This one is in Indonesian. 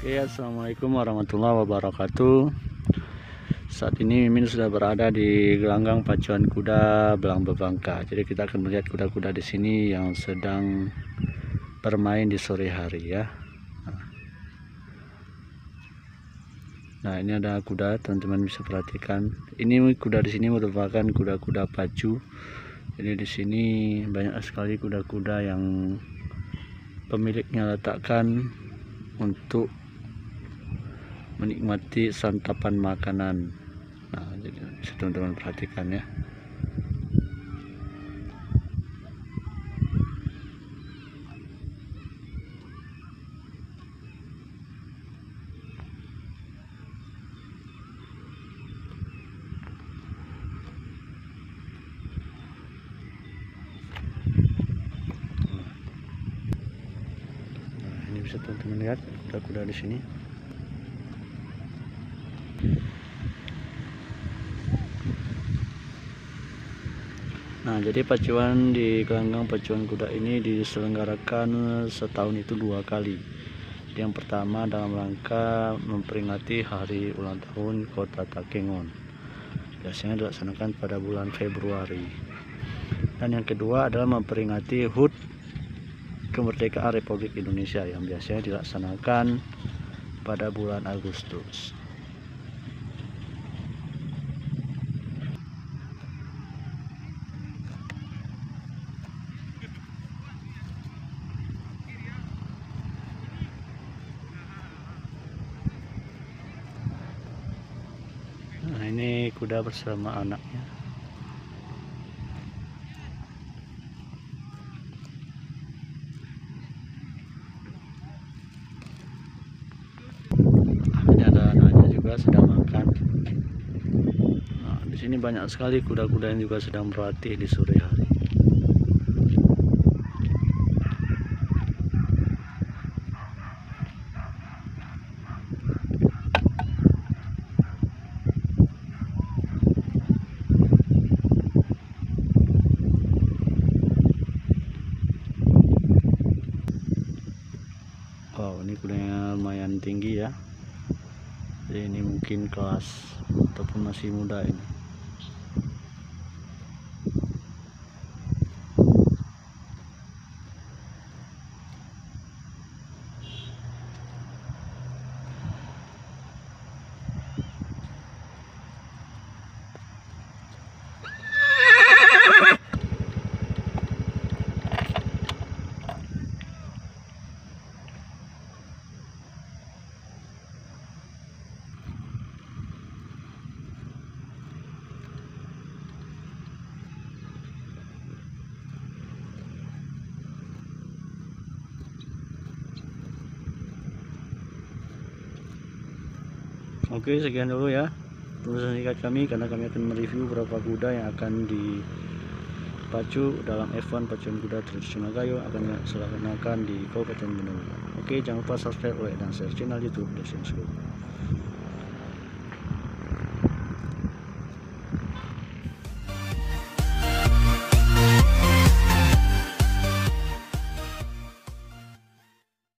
Oke, assalamualaikum warahmatullahi wabarakatuh. Saat ini Mimin sudah berada di gelanggang pacuan kuda Belang Bebangka. Jadi kita akan melihat kuda-kuda di sini yang sedang bermain di sore hari ya. Nah, ini ada kuda, teman-teman bisa perhatikan. Ini kuda di sini merupakan kuda-kuda pacu. Jadi di sini banyak sekali kuda-kuda yang pemiliknya letakkan untuk menikmati santapan makanan. Nah, jadi bisa teman-teman perhatikan ya. Nah, ini bisa teman-teman lihat kuda-kuda di sini. Nah, jadi pacuan di gelanggang pacuan kuda ini diselenggarakan setahun itu 2 kali. Yang pertama dalam rangka memperingati hari ulang tahun Kota Takengon. Biasanya dilaksanakan pada bulan Februari. Dan yang kedua adalah memperingati HUT kemerdekaan Republik Indonesia yang biasanya dilaksanakan pada bulan Agustus. Nah, ini kuda bersama anaknya. Ini ada anaknya juga sedang makan. Nah, di sini banyak sekali kuda-kuda yang juga sedang berlatih di sore hari. Wow, ini kudanya lumayan tinggi ya. Jadi ini mungkin kelas ataupun masih muda ini. Oke, sekian dulu ya tulisan singkat kami, karena kami akan mereview beberapa kuda yang akan dipacu dalam F1 pacuan kuda tradisional Gayo akan dilaksanakan di Kabupaten Bandung. Oke, jangan lupa subscribe, like, dan share channel YouTube Desian School.